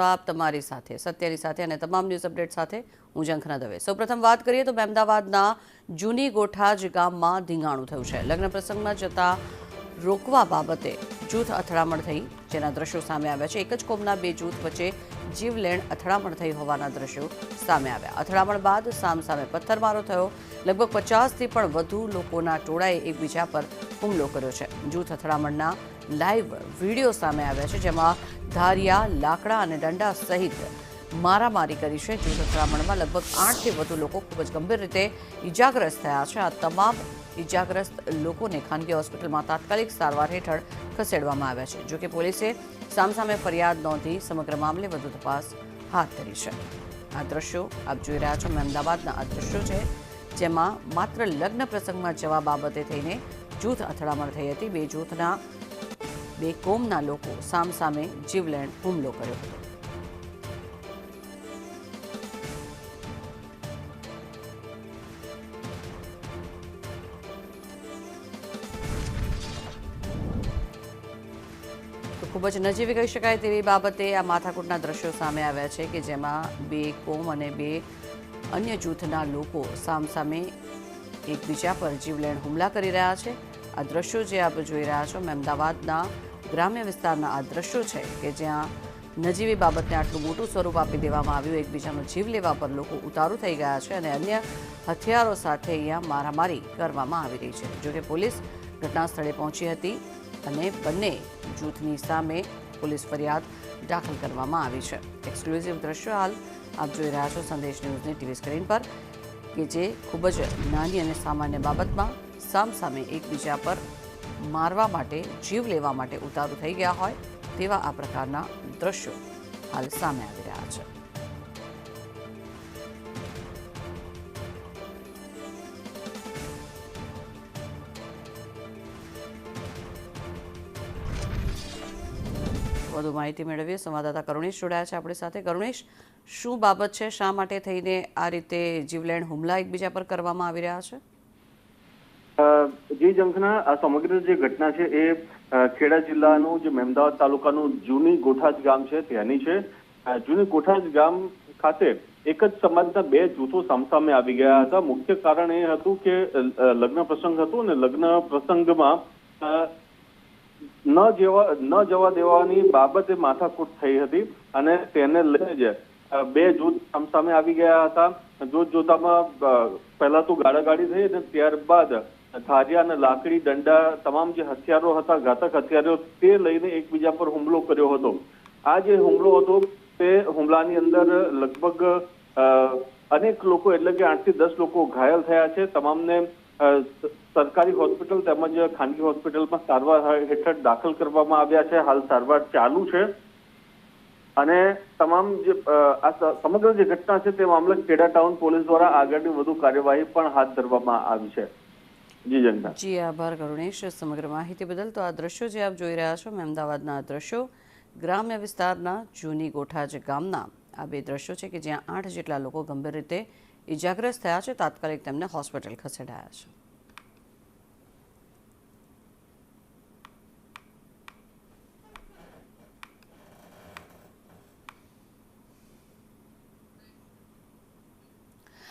આપ તમારી સાથે સત્યની સાથે અને તમામ ન્યૂઝ અપડેટ સાથે હું ઝંખના દવે। સૌપ્રથમ વાત કરીએ તો અમદાવાદના જૂની ગોઠાજ ગામમાં ધીંગાણું થયું છે। લગ્ન પ્રસંગમાં જતા રોકવા બાબતે જૂથ અથડામણ થઈ, જેના દ્રશ્યો સામે આવ્યા છે। એક જ કોમના બે જૂથ વચ્ચે જીવલેણ અથડામણ થઈ હોવાના દ્રશ્યો સામે આવ્યા। અથડામણ બાદ સામસામે પથ્થરમારો થયો। લગભગ 50થી પણ વધુ લોકોના ટોળાએ એકબીજા પર હુમલો કર્યો છે। જૂથ અથડામણના લાઈવ વિડીયો સામે આવ્યા છે, જેમાં ધારિયા, લાકડા અને દંડા સહિત મારામારી કરી છે। જૂથ અથડામણમાં લગભગ 8થી વધુ લોકો ખૂબ જ ગંભીર રીતે ઇજાગ્રસ્ત થયા છે। આ તમામ ઇજાગ્રસ્ત લોકોને ખાનગી હોસ્પિટલમાં તાત્કાલિક સારવાર હેઠળ ખસેડવામાં આવ્યા છે। જોકે પોલીસે સામસામે ફરિયાદ નોંધી સમગ્ર મામલે વધુ તપાસ હાથ ધરી છે। આ દ્રશ્યો આપ જોઈ રહ્યા છો, અમદાવાદના આ દ્રશ્યો છે, જેમાં માત્ર લગ્ન પ્રસંગમાં જવા બાબતે થઈને જૂથ અથડામણ થઈ હતી। બે કોમના લોકો સામસામે જીવલેણ હુમલો કર્યો હતો। તો ખૂબ જ નજીવી કહી શકાય તેવી બાબતે આ માથાકૂટના દ્રશ્યો સામે આવ્યા છે, કે જેમાં બે કોમ અને બે અન્ય જૂથના લોકો સામસામે એકબીજા પર જીવલેણ હુમલા કરી રહ્યા છે। આ દ્રશ્યો જે આપ જોઈ રહ્યા છો, અમદાવાદના ગ્રામ્ય વિસ્તારના આ દ્રશ્યો છે, કે જ્યાં નજીવી બાબતને આટલું મોટું સ્વરૂપ આપી દેવામાં આવ્યું। એકબીજાનો જીવ લેવા પર લોકો ઉતારૂ થઈ ગયા છે અને અન્ય હથિયારો સાથે અહીંયા મારામારી કરવામાં આવી રહી છે। જોકે પોલીસ ઘટના સ્થળે પહોંચી હતી અને બંને જૂથની સામે પોલીસ ફરિયાદ દાખલ કરવામાં આવી છે। એક્સક્લુઝિવ દ્રશ્યો હાલ આપ જોઈ રહ્યા છો સંદેશ ન્યૂઝની ટીવી સ્ક્રીન પર, કે જે ખૂબ જ નાની અને સામાન્ય બાબતમાં સામસામે એકબીજા પર મારવા માટે, જીવ લેવા માટે ઉતારૂ થઈ ગયા હોય તેવા આ પ્રકારના દ્રશ્યો હાલ સામે આવી રહ્યા છે। વધુ માહિતી મેળવીએ, સંવાદદાતા કરુણેશ જોડાયા છે આપણી સાથે। કરુણેશ, શું બાબત છે? શા માટે થઈને આ રીતે જીવલેણ હુમલા એકબીજા પર કરવામાં આવી રહ્યા છે? જી ઝંખના, આ સમગ્ર જે ઘટના છે એ ખેડા જિલ્લાનું જે અમદાવાદ તાલુકાનું જૂની ગોઠાજ ગામ છે ત્યાંની છે। જૂની ગોઠાજ ગામ ખાતે એક જ સમાજના બે જૂથો સામસામે આવી ગયા હતા। મુખ્ય કારણ એ હતું કે લગ્ન પ્રસંગ હતો અને લગ્ન પ્રસંગમાં ન જવા દેવાની બાબતે માથાકૂટ થઈ હતી અને તેને લઈને જ બે જૂથ સામસામે આવી ગયા હતા। જોતામાં પહેલા તો ગાળાગાળી થઈ અને ત્યારબાદ ધારિયા અને લાકડી, દંડા, તમામ જે હથિયારો હતા, ઘાતક હથિયારો, તે લઈને એકબીજા પર હુમલો કર્યો હતો। આ જે હુમલો હતો તે હુમલાની અંદર લગભગ અનેક લોકો, એટલે કે 8 થી 10 લોકો ઘાયલ થયા છે। તમામને સરકારી હોસ્પિટલ તેમજ ખાનગી હોસ્પિટલમાં સારવાર હેઠળ દાખલ કરવામાં આવ્યા છે। હાલ સારવાર ચાલુ છે અને તમામ જે આ સમગ્ર જે ઘટના છે તે મામલે ખેડા ટાઉન પોલીસ દ્વારા આગળની વધુ કાર્યવાહી પણ હાથ ધરવામાં આવી છે। જી જનતા, જી આભાર કરુણેશ સમગ્ર માહિતી બદલ। તો આ દ્રશ્યો જે આપ જોઈ રહ્યા છો, અમદાવાદના આ દ્રશ્યો ગ્રામ્ય વિસ્તારના જૂની ગોઠાજ ગામના આ બે દ્રશ્યો છે, કે જ્યાં 8 જેટલા લોકો ગંભીર રીતે ઇજાગ્રસ્ત થયા છે। તાત્કાલિક તેમને હોસ્પિટલ ખસેડાયા છે।